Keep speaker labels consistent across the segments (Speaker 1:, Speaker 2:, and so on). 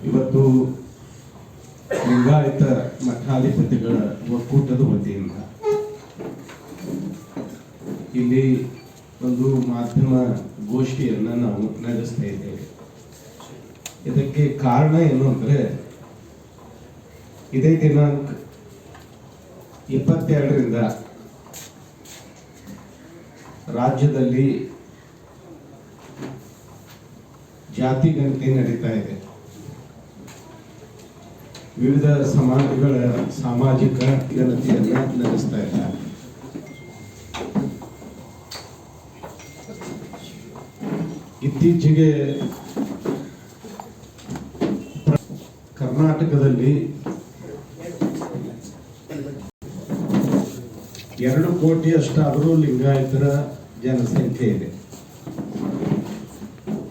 Speaker 1: ಇವತ್ತು ಲಿಂಗಾಯತ ಮಠಾಧಿಪತಿಗಳ ಒಕ್ಕೂಟದ ವತಿಯಿಂದ ಇಲ್ಲಿ ಒಂದು ಮಾಧ್ಯಮ ಗೋಷ್ಠಿಯನ್ನು ನಾವು ನಡೆಸ್ತಾ ಇದ್ದೇವೆ. ಇದಕ್ಕೆ ಕಾರಣ ಏನು ಅಂದರೆ, ಇದೇ ದಿನಾಂಕ 22ರಿಂದ ರಾಜ್ಯದಲ್ಲಿ ಜಾತಿ ಗಣತಿ ನಡೀತಾ ಇದೆ. ವಿವಿಧ ಸಮಾಜಗಳ ಸಾಮಾಜಿಕ ಗಣತಿಯನ್ನು ನಡೆಸ್ತಾ ಇದ್ದಾರೆ. ಇತ್ತೀಚೆಗೆ ಕರ್ನಾಟಕದಲ್ಲಿ 2 ಕೋಟಿಯಷ್ಟಾದರೂ ಲಿಂಗಾಯತರ ಜನಸಂಖ್ಯೆ ಇದೆ.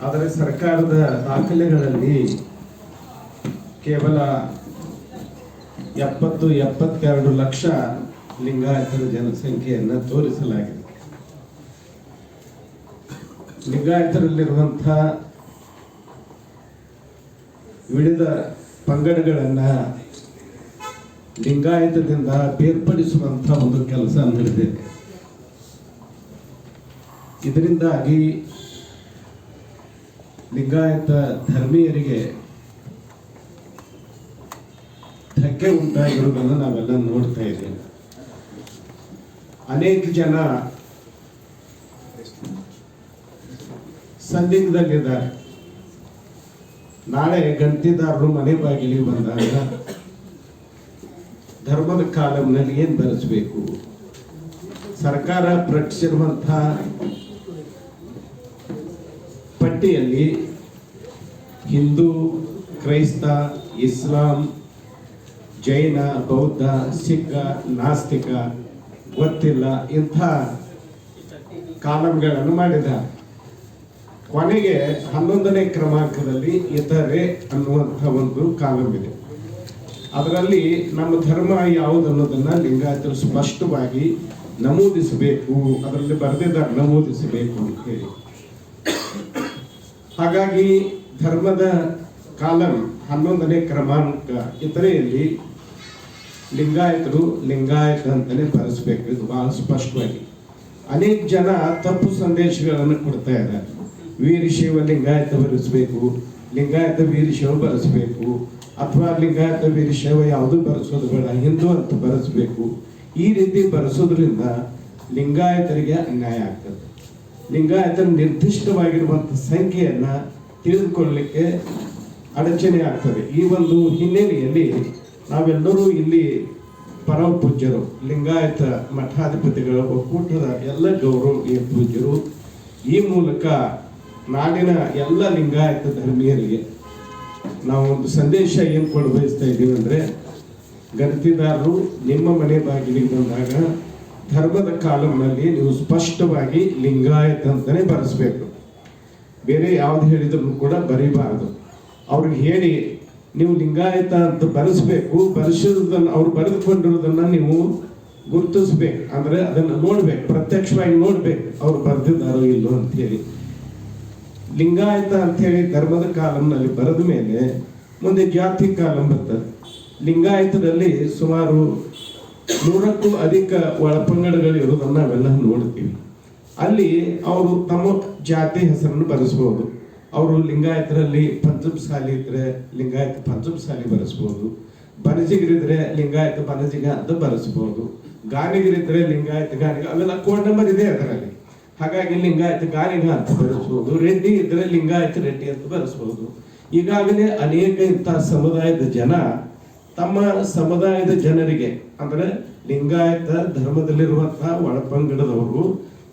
Speaker 1: ಆದರೆ ಸರ್ಕಾರದ ದಾಖಲೆಗಳಲ್ಲಿ ಕೇವಲ 72 ಲಕ್ಷ ಲಿಂಗಾಯತರ ಜನಸಂಖ್ಯೆಯನ್ನು ತೋರಿಸಲಾಗಿದೆ. ಲಿಂಗಾಯತರಲ್ಲಿರುವಂಥ ವಿವಿಧ ಪಂಗಡಗಳನ್ನು ಲಿಂಗಾಯತದಿಂದ ಬೇರ್ಪಡಿಸುವಂಥ ಒಂದು ಕೆಲಸ ನಡೆದಿದೆ. ಇದರಿಂದಾಗಿ ಲಿಂಗಾಯತ ಧರ್ಮೀಯರಿಗೆ ಧಕ್ಕೆ ಉಂಟಾಗಿರುವುದನ್ನು ನಾವೆಲ್ಲ ನೋಡ್ತಾ ಇದ್ದೇವೆ. ಅನೇಕ ಜನ ಸಂದಿಗ್ಧದಲ್ಲಿದ್ದಾರೆ. ನಾಳೆ ಗಂಟಿದಾರರು ಮನೆ ಬಾಗಿಲಿಗೆ ಬಂದಾಗ ಧರ್ಮದ ಕಾಲಂನಲ್ಲಿ ಏನು ಬರೆಸಬೇಕು? ಸರ್ಕಾರ ಪ್ರಕಟಿಸಿರುವಂಥ ಪಟ್ಟಿಯಲ್ಲಿ ಹಿಂದೂ, ಕ್ರೈಸ್ತ, ಇಸ್ಲಾಂ, ಜೈನ, ಬೌದ್ಧ, ಸಿಖ್, ನಾಸ್ತಿಕ ಗೊತ್ತಿಲ್ಲ ಇಂಥ ಕಾಲಂಗಳನ್ನು ಮಾಡಿದ್ದಾರೆ. ಕೊನೆಗೆ 11ನೇ ಕ್ರಮಾಂಕದಲ್ಲಿ ಇತರೆ ಅನ್ನುವಂಥ ಒಂದು ಕಾಲಂ ಇದೆ. ಅದರಲ್ಲಿ ನಮ್ಮ ಧರ್ಮ ಯಾವುದು ಅನ್ನೋದನ್ನು ಲಿಂಗಾಯತರು ಸ್ಪಷ್ಟವಾಗಿ ನಮೂದಿಸಬೇಕು, ಅದರಲ್ಲಿ ಬರೆದಿದ್ದಾರೆ ನಮೂದಿಸಬೇಕು ಅಂತ ಹೇಳಿ. ಹಾಗಾಗಿ ಧರ್ಮದ ಕಾಲಂ 11ನೇ ಕ್ರಮಾಂಕ ಇತರೆಯಲ್ಲಿ ಲಿಂಗಾಯತರು ಲಿಂಗಾಯತ ಅಂತಲೇ ಬರೆಸಬೇಕು. ಇದು ಬಹಳ ಸ್ಪಷ್ಟವಾಗಿ. ಅನೇಕ ಜನ ತಪ್ಪು ಸಂದೇಶಗಳನ್ನು ಕೊಡ್ತಾ ಇದ್ದಾರೆ. ವೀರಶೈವ ಲಿಂಗಾಯತ ಬರೆಸಬೇಕು, ಲಿಂಗಾಯತ ವೀರಶೈವ ಬರೆಸಬೇಕು, ಅಥವಾ ಲಿಂಗಾಯತ ವೀರಶೈವ ಯಾವುದು ಬರೆಸೋದು ಬೇಡ, ಹಿಂದೂ ಅಂತ ಬರೆಸಬೇಕು. ಈ ರೀತಿ ಬರೆಸೋದ್ರಿಂದ ಲಿಂಗಾಯತರಿಗೆ ಅನ್ಯಾಯ ಆಗ್ತದೆ. ಲಿಂಗಾಯತರ ನಿರ್ದಿಷ್ಟವಾಗಿರುವಂಥ ಸಂಖ್ಯೆಯನ್ನು ತಿಳಿದುಕೊಳ್ಳಲಿಕ್ಕೆ ಅಡಚಣೆ ಆಗ್ತದೆ. ಈ ಒಂದು ಹಿನ್ನೆಲೆಯಲ್ಲಿ ನಾವೆಲ್ಲರೂ ಇಲ್ಲಿ ಪರಮ ಪೂಜ್ಯರು, ಲಿಂಗಾಯತ ಮಠಾಧಿಪತಿಗಳ ಒಕ್ಕೂಟದ ಎಲ್ಲ ಗೌರವೀಯ ಪೂಜ್ಯರು ಈ ಮೂಲಕ ನಾಡಿನ ಎಲ್ಲ ಲಿಂಗಾಯತ ಧರ್ಮೀಯರಿಗೆ ನಾವು ಒಂದು ಸಂದೇಶ ಏನು ಕೊಡ ಬಯಸ್ತಾ ಇದ್ದೀವಿ ಅಂದರೆ, ಗಣತಿದಾರರು ನಿಮ್ಮ ಮನೆ ಬಾಗಿಲಿಗೆ ಬಂದಾಗ ಧರ್ಮದ ಕಾಲಂನಲ್ಲಿ ನೀವು ಸ್ಪಷ್ಟವಾಗಿ ಲಿಂಗಾಯತ ಅಂತಲೇ ಬರೆಸಬೇಕು. ಬೇರೆ ಯಾವ್ದು ಹೇಳಿದ್ರು ಕೂಡ ಬರೀಬಾರದು. ಅವ್ರಿಗೆ ಹೇಳಿ ನೀವು ಲಿಂಗಾಯತ ಅಂತ ಬರೆಸಬೇಕು. ಬರೆಸಿರೋದನ್ನು ಅವ್ರು ಬರೆದುಕೊಂಡಿರೋದನ್ನು ನೀವು ಗುರುತಿಸ್ಬೇಕು. ಅಂದರೆ ಅದನ್ನು ನೋಡ್ಬೇಕು, ಪ್ರತ್ಯಕ್ಷವಾಗಿ ನೋಡ್ಬೇಕು ಅವ್ರು ಬರೆದಿದ್ದಾರೋ ಇಲ್ಲೋ ಅಂತೇಳಿ. ಲಿಂಗಾಯತ ಅಂಥೇಳಿ ಧರ್ಮದ ಕಾಲಂನಲ್ಲಿ ಬರೆದ ಮೇಲೆ ಮುಂದೆ ಜಾತಿ ಕಾಲಂ ಬರ್ತದೆ. ಲಿಂಗಾಯತದಲ್ಲಿ ಸುಮಾರು 100ಕ್ಕೂ ಅಧಿಕ ಒಳಪಂಗಡಗಳು ಇರೋದನ್ನು ನಾವೆಲ್ಲ ನೋಡ್ತೀವಿ. ಅಲ್ಲಿ ಅವರು ತಮ್ಮ ಜಾತಿ ಹೆಸರನ್ನು ಬರೆಸ್ಬೋದು. ಅವರು ಲಿಂಗಾಯತರಲ್ಲಿ ಪಂಚಮಸಾಲಿ ಇದ್ರೆ ಲಿಂಗಾಯತ ಪಂಚಮಸಾಲಿ ಬರೆಸ್ಬೋದು, ಬನಜಿಗರಿದ್ರೆ ಲಿಂಗಾಯತ ಬನಜಿಗ ಅಂತ ಬರೆಸ್ಬೋದು, ಗಾನಿಗರಿದ್ರೆ ಲಿಂಗಾಯತ ಗಾನಿಗ, ಅವೆಲ್ಲ ಕೋಡ್ ನಂಬರ್ ಇದೆ ಅದರಲ್ಲಿ. ಹಾಗಾಗಿ ಲಿಂಗಾಯತ ಗಾನಿಗ ಅಂತ ಬರೆಸ್ಬೋದು, ರೆಡ್ಡಿ ಇದ್ರೆ ಲಿಂಗಾಯತ ರೆಡ್ಡಿ ಅಂತ ಬರೆಸ್ಬೋದು. ಈಗಾಗಲೇ ಅನೇಕ ಇಂಥ ಸಮುದಾಯದ ಜನ ತಮ್ಮ ಸಮುದಾಯದ ಜನರಿಗೆ, ಅಂದರೆ ಲಿಂಗಾಯತ ಧರ್ಮದಲ್ಲಿರುವಂತಹ ಒಳಪಂಗಡದವರು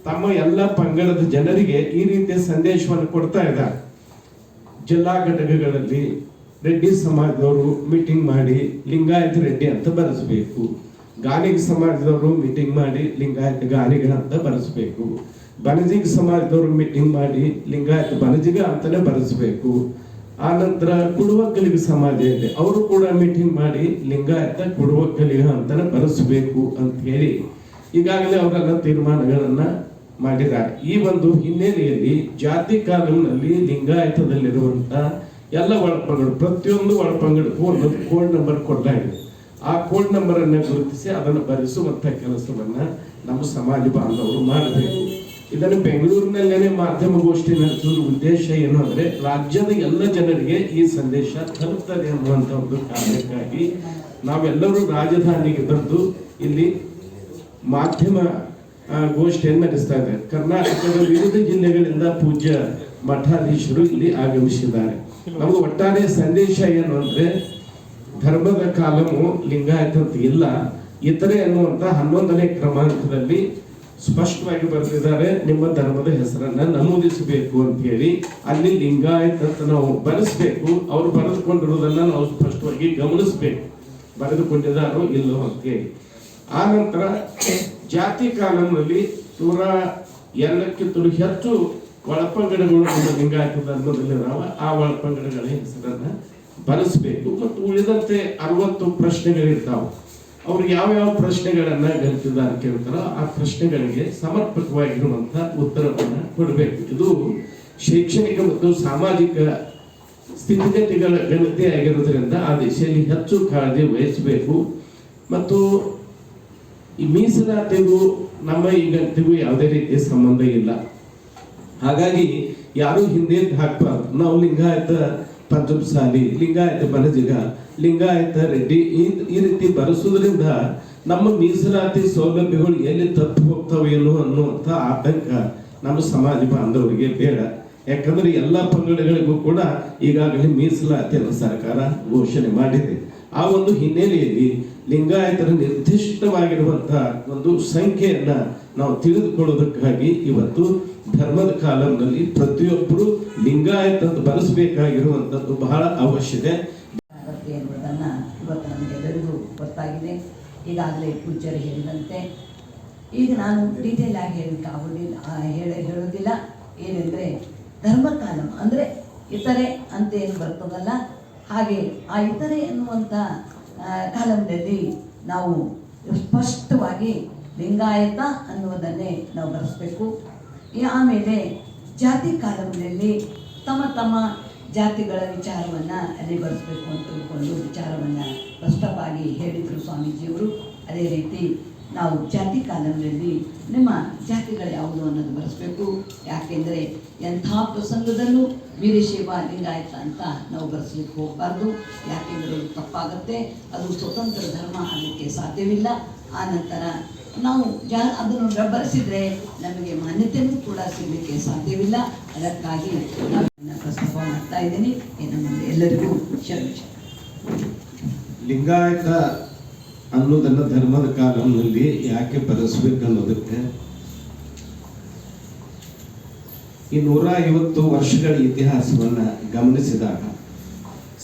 Speaker 1: ತಮ್ಮ ಎಲ್ಲ ಪಂಗಡದ ಜನರಿಗೆ ಈ ರೀತಿಯ ಸಂದೇಶವನ್ನು ಕೊಡ್ತಾ ಇದ್ದಾರೆ. ಜಿಲ್ಲಾ ಘಟಕಗಳಲ್ಲಿ ರೆಡ್ಡಿ ಸಮಾಜದವರು ಮೀಟಿಂಗ್ ಮಾಡಿ ಲಿಂಗಾಯತ ರೆಡ್ಡಿ ಅಂತ ಬರೆಸಬೇಕು, ಗಾನಿಗ ಸಮಾಜದವರು ಮೀಟಿಂಗ್ ಮಾಡಿ ಲಿಂಗಾಯತ ಗಾನಿಗ ಅಂತ ಬರೆಸಬೇಕು, ಬನಜಿಗ ಸಮಾಜದವರು ಮೀಟಿಂಗ್ ಮಾಡಿ ಲಿಂಗಾಯತ ಬನಜಿಗ ಅಂತಲೇ ಬರೆಸಬೇಕು. ಆ ನಂತರ ಕುಡುವಕ್ಕಲಿಗ ಸಮಾಜ ಇದೆ, ಅವರು ಕೂಡ ಮೀಟಿಂಗ್ ಮಾಡಿ ಲಿಂಗಾಯತ ಕುಡುವಕ್ಕಲಿಗ ಅಂತಲೇ ಬರೆಸಬೇಕು ಅಂತ ಹೇಳಿ ಈಗಾಗಲೇ ಅವರೆಲ್ಲ ತೀರ್ಮಾನಗಳನ್ನು ಮಾಡಿದ್ದಾರೆ. ಈ ಒಂದು ಹಿನ್ನೆಲೆಯಲ್ಲಿ ಜಾತಿ ಕಾನೂನಿನಲ್ಲಿ ಲಿಂಗಾಯತದಲ್ಲಿರುವಂಥ ಎಲ್ಲ ಒಳಪಂಗಡ ಪ್ರತಿಯೊಂದು ಒಳಪಂಗಡಕ್ಕೂ ಒಂದೊಂದು ಕೋಡ್ ನಂಬರ್ ಕೊಡಲಾಗಿದೆ. ಆ ಕೋಡ್ ನಂಬರ್ ಅನ್ನು ಗುರುತಿಸಿ ಅದನ್ನು ಭರಿಸುವಂತ ಕೆಲಸವನ್ನ ನಮ್ಮ ಸಮಾಜ ಬಾಂಧವರು ಮಾಡಬೇಕು. ಇದನ್ನು ಬೆಂಗಳೂರಿನಲ್ಲೇನೆ ಮಾಧ್ಯಮಗೋಷ್ಠಿ ನಡೆಸುವ ಉದ್ದೇಶ ಏನು ಅಂದ್ರೆ ರಾಜ್ಯದ ಎಲ್ಲ ಜನರಿಗೆ ಈ ಸಂದೇಶ ತಲುಪ್ತದೆ ಅನ್ನುವಂಥ ಒಂದು ಕಾರಣಕ್ಕಾಗಿ ನಾವೆಲ್ಲರೂ ರಾಜಧಾನಿಗೆ ಬಂದು ಇಲ್ಲಿ ಮಾಧ್ಯಮ ಗೋಷ್ಠಿಯನ್ನು ನಡೆಸ್ತಾ ಇದ್ದಾರೆ. ಕರ್ನಾಟಕದ ವಿವಿಧ ಜಿಲ್ಲೆಗಳಿಂದ ಪೂಜ್ಯ ಮಠಾಧೀಶರು ಇಲ್ಲಿ ಆಗಮಿಸಿದ್ದಾರೆ. ನಮ್ಗೆ ಒಟ್ಟಾರೆ ಸಂದೇಶ ಏನು ಅಂದ್ರೆ ಧರ್ಮದ ಕಾಲಮು ಲಿಂಗಾಯತ ಅಂತ ಇಲ್ಲ, ಇತರೆ ಅನ್ನುವಂತ 11ನೇ ಕ್ರಮಾಂಕದಲ್ಲಿ ಸ್ಪಷ್ಟವಾಗಿ ಬರೆದಿದ್ದಾರೆ. ನಿಮ್ಮ ಧರ್ಮದ ಹೆಸರನ್ನ ನಮೂದಿಸಬೇಕು ಅಂತ ಹೇಳಿ ಅಲ್ಲಿ ಲಿಂಗಾಯತ ಅಂತ ನಾವು ಬರೆಸ್ಬೇಕು. ಅವರು ಬರೆದುಕೊಂಡಿರುವುದನ್ನ ನಾವು ಸ್ಪಷ್ಟವಾಗಿ ಗಮನಿಸಬೇಕು, ಬರೆದುಕೊಂಡಿದ್ದಾರೋ ಇಲ್ಲೋ ಅಂತ ಹೇಳಿ. ಆ ನಂತರ ಜಾತಿ ಕಾಲಂನಲ್ಲಿ 102ಕ್ಕಿಂತಲೂ ಹೆಚ್ಚು ಒಳಪಂಗಡಗಳು ನಮ್ಮ ಲಿಂಗಾಯತ ಧರ್ಮದಲ್ಲಿ ಇದಾವ. ಆ ಒಳಪಂಗಡಗಳ ಹೆಸರನ್ನ ಬರೆಸಬೇಕು. ಮತ್ತು ಉಳಿದಂತೆ 60 ಪ್ರಶ್ನೆಗಳಿರ್ತಾವ. ಅವ್ರು ಯಾವ ಪ್ರಶ್ನೆಗಳನ್ನ ಗೆಲ್ತಿದ್ದಾರೆ ಕೇಳ್ತಾರೋ ಆ ಪ್ರಶ್ನೆಗಳಿಗೆ ಸಮರ್ಪಕವಾಗಿರುವಂತ ಉತ್ತರವನ್ನ ಕೊಡಬೇಕು. ಇದು ಶೈಕ್ಷಣಿಕ ಮತ್ತು ಸಾಮಾಜಿಕ ಸ್ಥಿತಿಗತಿಗಳ ಗಣತಿ ಆಗಿರೋದ್ರಿಂದ ಆ ದಿಶೆಯಲ್ಲಿ ಹೆಚ್ಚು ಕಾಳಜಿ ವಹಿಸಬೇಕು. ಮತ್ತು ಈ ಮೀಸಲಾತಿಗೂ ನಮ್ಮ ಈಗಂತಿಗೂ ಯಾವುದೇ ರೀತಿಯ ಸಂಬಂಧ ಇಲ್ಲ. ಹಾಗಾಗಿ ಯಾರು ಹಿಂದೆ ಹಾಕ್ಬಾರ್ದು. ನಾವು ಲಿಂಗಾಯತ ಪಂಚಮಸಾಲಿ, ಲಿಂಗಾಯತ ಬನಜಿಗ, ಲಿಂಗಾಯತ ರೆಡ್ಡಿ ಈ ರೀತಿ ಬರೆಸೋದ್ರಿಂದ ನಮ್ಮ ಮೀಸಲಾತಿ ಸೌಲಭ್ಯಗಳು ಎಲ್ಲಿ ತಪ್ಪು ಹೋಗ್ತಾವೇನೋ ಅನ್ನುವಂಥ ಆತಂಕ ನಮ್ಮ ಸಮಾಜ ಬಾಂಧವರಿಗೆ ಬೇಡ. ಯಾಕಂದ್ರೆ ಎಲ್ಲ ಪಂಗಡಗಳಿಗೂ ಕೂಡ ಈಗಾಗಲೇ ಮೀಸಲಾತಿಯನ್ನು ಸರ್ಕಾರ ಘೋಷಣೆ ಮಾಡಿದೆ. ಆ ಒಂದು ಹಿನ್ನೆಲೆಯಲ್ಲಿ ಲಿಂಗಾಯತರ ನಿರ್ದಿಷ್ಟವಾಗಿರುವಂತಹ ಒಂದು ಸಂಖ್ಯೆಯನ್ನ ನಾವು ತಿಳಿದುಕೊಳ್ಳೋದಕ್ಕಾಗಿ ಇವತ್ತು ಧರ್ಮದ ಕಾಲಂನಲ್ಲಿ ಪ್ರತಿಯೊಬ್ಬರು ಲಿಂಗಾಯತ ಅಂತ ಬರೆಸಬೇಕಾಗಿರುವಂಥದ್ದು ಬಹಳ ಅವಶ್ಯಕ
Speaker 2: ಎನ್ನುವುದನ್ನ ಇವತ್ತು ನಮಗೆಲ್ಲರಿಗೂ ಗೊತ್ತಾಗಿದೆ. ಈಗಾಗಲೇ ಪೂಜ್ಯರು ಹೇಳಿದಂತೆ ಈಗ ನಾನು ಡೀಟೇಲ್ ಆಗಿ ಹೇಳೋದಿಲ್ಲ. ಏನೆಂದರೆ ಧರ್ಮಕಾಲಂ ಅಂದರೆ ಇತರೆ ಅಂತ ಏನು ಬರ್ತದಲ್ಲ, ಹಾಗೆ ಆ ಇತರೆ ಎನ್ನುವಂಥ ಕಾಲಂನಲ್ಲಿ ನಾವು ಸ್ಪಷ್ಟವಾಗಿ ಲಿಂಗಾಯತ ಅನ್ನುವುದನ್ನೇ ನಾವು ಬರೆಸಬೇಕು. ಆಮೇಲೆ ಜಾತಿ ಕಾಲಂನಲ್ಲಿ ತಮ್ಮ ತಮ್ಮ ಜಾತಿಗಳ ವಿಚಾರವನ್ನು ಅಲ್ಲಿ ಬರೆಸಬೇಕು ಅಂತ ತಿಳ್ಕೊಂಡು ವಿಚಾರವನ್ನು ಸ್ಪಷ್ಟವಾಗಿ ಹೇಳಿದರು ಸ್ವಾಮೀಜಿಯವರು. ಅದೇ ರೀತಿ ನಾವು ಜಾತಿ ಕಾಲಂನಲ್ಲಿ ನಿಮ್ಮ ಜಾತಿಗಳು ಯಾವುದು ಅನ್ನೋದು ಬರೆಸಬೇಕು. ಯಾಕೆಂದರೆ ಎಂಥ ಪ್ರಸಂಗದಲ್ಲೂ ವೀರಶೈವ ಲಿಂಗಾಯತ ಅಂತ ನಾವು ಬರೆಸಲಿಕ್ಕೆ ಹೋಗಬಾರ್ದು. ಯಾಕೆಂದರೆ ಅದು ತಪ್ಪಾಗುತ್ತೆ, ಅದು ಸ್ವತಂತ್ರ ಧರ್ಮ ಆಗಲಿಕ್ಕೆ ಸಾಧ್ಯವಿಲ್ಲ. ಆ ನಂತರ ನಾವು ಅದನ್ನು ಬರೆಸಿದರೆ ನಮಗೆ ಮಾನ್ಯತೆಯೂ ಕೂಡ ಸಿಗಲಿಕ್ಕೆ ಸಾಧ್ಯವಿಲ್ಲ. ಅದಕ್ಕಾಗಿ ನಾನು ಪ್ರಸ್ತಾಪ ಮಾಡ್ತಾ ಇದ್ದೀನಿ. ನಮಗೆ ಎಲ್ಲರಿಗೂ ಶರಣ.
Speaker 1: ಲಿಂಗಾಯತ ಅನ್ನೋದನ್ನ ಧರ್ಮದ ಕಾಲಂನಲ್ಲಿ ಯಾಕೆ ಬರೆಸಬೇಕು ಅನ್ನೋದಕ್ಕೆ ಈ 150 ವರ್ಷಗಳ ಇತಿಹಾಸವನ್ನ ಗಮನಿಸಿದಾಗ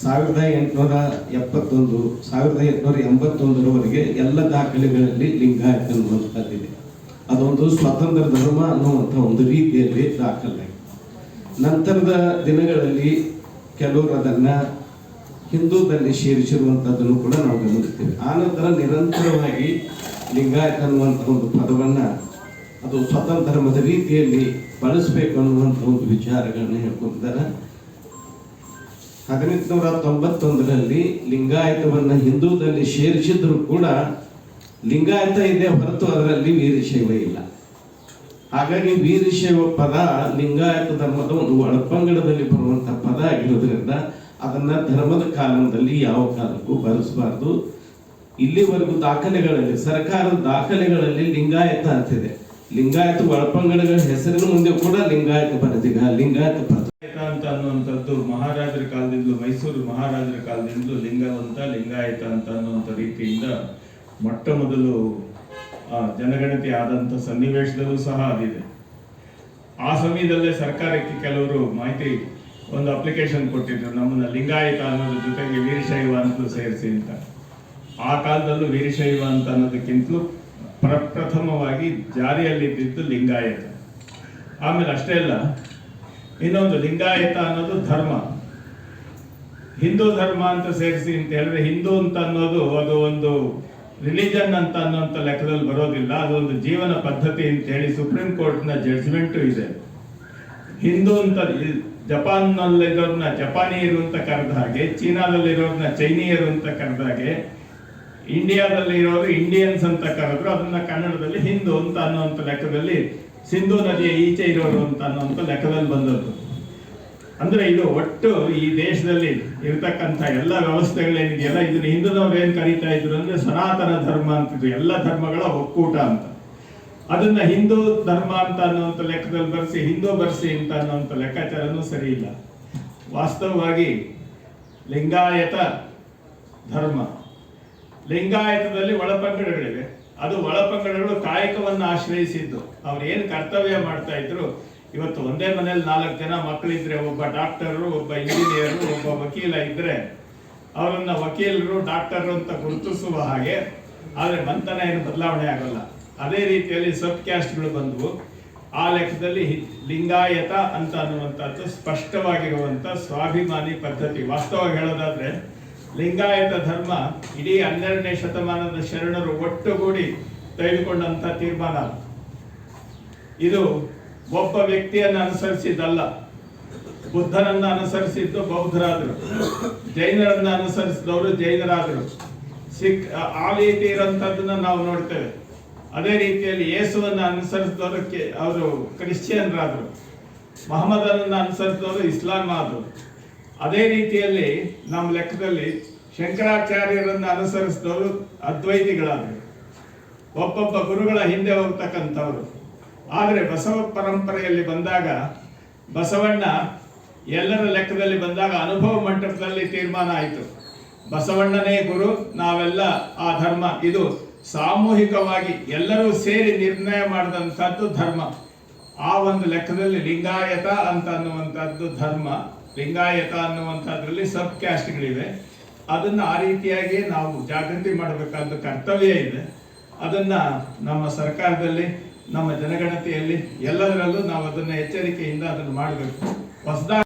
Speaker 1: 1871 1881ರವರೆಗೆ ಎಲ್ಲ ದಾಖಲೆಗಳಲ್ಲಿ ಲಿಂಗಾಯತ ಅನ್ನುವಂಥದ್ದಿದೆ. ಅದೊಂದು ಸ್ವತಂತ್ರ ಧರ್ಮ ಅನ್ನುವಂಥ ಒಂದು ರೀತಿಯಲ್ಲಿ ದಾಖಲಾಗಿದೆ. ನಂತರದ ದಿನಗಳಲ್ಲಿ ಕೆಲವರು ಅದನ್ನ ಹಿಂದೂದಲ್ಲಿ ಸೇರಿಸಿರುವಂಥದ್ದನ್ನು ಕೂಡ ನಾವು ಗಮನಿಸ್ತೀವಿ. ಆನಂತರ ನಿರಂತರವಾಗಿ ಲಿಂಗಾಯತ ಅನ್ನುವಂಥ ಒಂದು ಪದವನ್ನ ಅದು ಸ್ವತಂತ್ರ ಧರ್ಮದ ರೀತಿಯಲ್ಲಿ ಬಳಸಬೇಕು ಅನ್ನುವಂಥ ಒಂದು ವಿಚಾರಗಳನ್ನ ಹೇಳ್ಕೊಂಡಿದ್ದಾರೆ. 1891ರಲ್ಲಿ ಲಿಂಗಾಯತವನ್ನ ಹಿಂದೂದಲ್ಲಿ ಸೇರಿಸಿದ್ರು ಕೂಡ ಲಿಂಗಾಯತ ಇದೆ ಹೊರತು ಅದರಲ್ಲಿ ವೀರಶೈವ ಇಲ್ಲ. ಹಾಗಾಗಿ ವೀರಶೈವ ಪದ ಲಿಂಗಾಯತ ಧರ್ಮದ ಒಂದು ಒಳಪಂಗಡದಲ್ಲಿ ಬರುವಂತ ಪದ ಆಗಿರೋದ್ರಿಂದ ಅದನ್ನ ಧರ್ಮದ ಕಾಲದಲ್ಲಿ ಯಾವ ಕಾಲಕ್ಕೂ ಬಳಸಬಾರ್ದು. ಇಲ್ಲಿವರೆಗೂ ದಾಖಲೆಗಳಲ್ಲಿ, ಸರ್ಕಾರದ ದಾಖಲೆಗಳಲ್ಲಿ ಲಿಂಗಾಯತ ಅಂತಿದೆ. ಲಿಂಗಾಯತ ಒಳಪಂಗಡಗಳ ಹೆಸರಿನ ಮುಂದೆ ಕೂಡ ಲಿಂಗಾಯತ ಬರೆದಿಗ, ಲಿಂಗಾಯತ
Speaker 3: ಅಂತ ಅನ್ನುವಂಥದ್ದು ಮಹಾರಾಜರ ಕಾಲದಿಂದಲೂ, ಮೈಸೂರು ಮಹಾರಾಜರ ಕಾಲದಿಂದಲೂ ಲಿಂಗವಂತ ಲಿಂಗಾಯತ ಅಂತ ಅನ್ನುವಂಥ ರೀತಿಯಿಂದ ಮೊಟ್ಟ ಮೊದಲು ಜನಗಣತಿ ಆದಂಥ ಸನ್ನಿವೇಶದಲ್ಲೂ ಸಹ ಅದಿದೆ. ಆ ಸಮಯದಲ್ಲೇ ಸರ್ಕಾರಕ್ಕೆ ಕೆಲವರು ಮಾಹಿತಿ ಒಂದು ಅಪ್ಲಿಕೇಶನ್ ಕೊಟ್ಟಿದ್ರು, ನಮ್ಮನ್ನ ಲಿಂಗಾಯತ ಅನ್ನೋದ್ರ ಜೊತೆಗೆ ವೀರಶೈವ ಅಂತಲೂ ಸೇರಿಸಿ ಅಂತ. ಆ ಕಾಲದಲ್ಲೂ ವೀರಶೈವ ಅಂತ ಅನ್ನೋದಕ್ಕಿಂತಲೂ ಪ್ರಪ್ರಥಮವಾಗಿ ಜಾರಿಯಲ್ಲಿದ್ದಿದ್ದು ಲಿಂಗಾಯತ. ಆಮೇಲೆ ಅಷ್ಟೇ ಅಲ್ಲ, ಇನ್ನೊಂದು ಲಿಂಗಾಯತ ಅನ್ನೋದು ಧರ್ಮ, ಹಿಂದೂ ಧರ್ಮ ಅಂತ ಸೇರಿಸಿ ಅಂತ ಹೇಳಿದ್ರೆ ಹಿಂದೂ ಅಂತ ಅನ್ನೋದು ಅದು ಒಂದು ರಿಲಿಜನ್ ಅಂತ ಅನ್ನೋಂಥ ಲೆಕ್ಕದಲ್ಲಿ ಬರೋದಿಲ್ಲ. ಅದೊಂದು ಜೀವನ ಪದ್ಧತಿ ಅಂತ ಹೇಳಿ ಸುಪ್ರೀಂ ಕೋರ್ಟ್ನ ಜಡ್ಜ್ಮೆಂಟು ಇದೆ. ಹಿಂದೂ ಅಂತ ಜಪಾನ್ನಲ್ಲಿರೋರ್ನ ಜಪಾನಿಯರು ಅಂತ ಕರೆದ ಹಾಗೆ, ಚೀನಾದಲ್ಲಿರೋರ್ನ ಚೈನೀಯರು ಅಂತ ಕರೆದ ಹಾಗೆ, ಇಂಡಿಯಾದಲ್ಲಿರೋರು ಇಂಡಿಯನ್ಸ್ ಅಂತ ಕರೆದ್ರು. ಅದನ್ನ ಕನ್ನಡದಲ್ಲಿ ಹಿಂದೂ ಅಂತ ಅನ್ನುವಂಥ ಲೆಕ್ಕದಲ್ಲಿ ಸಿಂಧೂ ನದಿಯ ಈಚೆ ಇರೋರು ಅಂತ ಅನ್ನುವಂಥ ಲೆಕ್ಕದಲ್ಲಿ ಬಂದದ್ದು. ಅಂದ್ರೆ ಇದು ಒಟ್ಟು ಈ ದೇಶದಲ್ಲಿ ಇರತಕ್ಕಂಥ ಎಲ್ಲ ವ್ಯವಸ್ಥೆಗಳೇನಿದೆಯಲ್ಲ, ಇದನ್ನ ಹಿಂದೂನವ್ರು ಏನ್ ಕರೀತಾ ಇದ್ರು ಅಂದ್ರೆ ಸನಾತನ ಧರ್ಮ ಅಂತಿದ್ರು, ಎಲ್ಲ ಧರ್ಮಗಳ ಒಕ್ಕೂಟ ಅಂತ. ಅದನ್ನ ಹಿಂದೂ ಧರ್ಮ ಅಂತ ಅನ್ನುವಂಥ ಲೆಕ್ಕದಲ್ಲಿ ಬರ್ಸಿ ಹಿಂದೂ ಬರ್ಸಿ ಅಂತ ಅನ್ನುವಂಥ ಲೆಕ್ಕಾಚಾರನೂ ಸರಿ ಇಲ್ಲ. ವಾಸ್ತವವಾಗಿ ಲಿಂಗಾಯತ ಧರ್ಮ, ಲಿಂಗಾಯತದಲ್ಲಿ ಒಳಪಂಗಡಗಳಿವೆ. ಅದು ಒಳಪಂಗಡಗಳು ಕಾಯಕವನ್ನು ಆಶ್ರಯಿಸಿದ್ದು. ಅವ್ರು ಏನು ಕರ್ತವ್ಯ ಮಾಡ್ತಾ ಇದ್ರು, ಇವತ್ತು ಒಂದೇ ಮನೇಲಿ 4 ಜನ ಮಕ್ಕಳಿದ್ರೆ, ಒಬ್ಬ ಡಾಕ್ಟರು, ಒಬ್ಬ ಇಂಜಿನಿಯರು, ಒಬ್ಬ ವಕೀಲ ಇದ್ರೆ ಅವರನ್ನ ವಕೀಲರು ಡಾಕ್ಟರು ಅಂತ ಗುರುತಿಸುವ ಹಾಗೆ. ಆದ್ರೆ ಮಂತನ ಏನು ಬದಲಾವಣೆ ಆಗೋಲ್ಲ. ಅದೇ ರೀತಿಯಲ್ಲಿ ಸಬ್ ಕ್ಯಾಸ್ಟ್ಗಳು ಬಂದವು. ಆ ಲೆಕ್ಕದಲ್ಲಿ ಲಿಂಗಾಯತ ಅಂತ ಅನ್ನುವಂಥದ್ದು ಸ್ಪಷ್ಟವಾಗಿರುವಂತ ಸ್ವಾಭಿಮಾನಿ ಪದ್ಧತಿ. ವಾಸ್ತವವಾಗಿ ಹೇಳೋದಾದ್ರೆ ಲಿಂಗಾಯತ ಧರ್ಮ ಇಡೀ 12ನೇ ಶತಮಾನದ ಶರಣರು ಒಟ್ಟುಗೂಡಿ ತೆಗೆದುಕೊಂಡಂತ ತೀರ್ಮಾನ. ಇದು ಒಬ್ಬ ವ್ಯಕ್ತಿಯನ್ನು ಅನುಸರಿಸಿದ್ದಲ್ಲ. ಬುದ್ಧನನ್ನ ಅನುಸರಿಸಿದ್ದು ಬೌದ್ಧರಾದರು, ಜೈನರನ್ನ ಅನುಸರಿಸಿದವರು ಜೈನರಾದರು, ಸಿಖ್ ಆ ರೀತಿ ಇರೋಂಥದ್ದನ್ನ ನಾವು ನೋಡ್ತೇವೆ. ಅದೇ ರೀತಿಯಲ್ಲಿ ಯೇಸುವನ್ನ ಅನುಸರಿಸಿದವರು ಅವರು ಕ್ರಿಶ್ಚಿಯನ್ರಾದರು, ಮಹಮ್ಮದನನ್ನ ಅನುಸರಿಸಿದವರು ಇಸ್ಲಾಂ ಆದರು. ಅದೇ ರೀತಿಯಲ್ಲಿ ನಮ್ಮ ಲೆಕ್ಕದಲ್ಲಿ ಶಂಕರಾಚಾರ್ಯರನ್ನ ಅನುಸರಿಸಿದವರು ಅದ್ವೈತಿಗಳಾದರು, ಒಬ್ಬೊಬ್ಬ ಗುರುಗಳ ಹಿಂದೆ ಹೋಗ್ತಕ್ಕಂಥವ್ರು. ಆದರೆ ಬಸವ ಪರಂಪರೆಯಲ್ಲಿ ಬಂದಾಗ, ಬಸವಣ್ಣ ಎಲ್ಲರ ಲೆಕ್ಕದಲ್ಲಿ ಬಂದಾಗ ಅನುಭವ ಮಂಟಪದಲ್ಲಿ ತೀರ್ಮಾನ ಆಯಿತು. ಬಸವಣ್ಣನೇ ಗುರು, ನಾವೆಲ್ಲ ಆ ಧರ್ಮ. ಇದು ಸಾಮೂಹಿಕವಾಗಿ ಎಲ್ಲರೂ ಸೇರಿ ನಿರ್ಣಯ ಮಾಡಿದಂಥದ್ದು ಧರ್ಮ. ಆ ಒಂದು ಲೆಕ್ಕದಲ್ಲಿ ಲಿಂಗಾಯತ ಅಂತ ಅನ್ನುವಂಥದ್ದು ಧರ್ಮ. ಲಿಂಗಾಯತ ಅನ್ನುವಂಥದ್ರಲ್ಲಿ ಸಬ್ ಕ್ಯಾಸ್ಟ್ಗಳಿವೆ. ಅದನ್ನ ಆ ರೀತಿಯಾಗಿ ನಾವು ಜಾಗೃತಿ ಮಾಡಬೇಕಾದ ಕರ್ತವ್ಯ ಇದೆ. ಅದನ್ನ ನಮ್ಮ ಸರ್ಕಾರದಲ್ಲಿ, ನಮ್ಮ ಜನಗಣತಿಯಲ್ಲಿ ಎಲ್ಲದರಲ್ಲೂ ನಾವು ಅದನ್ನ ಎಚ್ಚರಿಕೆಯಿಂದ ಅದನ್ನು ಮಾಡಬೇಕು. ಹೊಸದಾಗಿ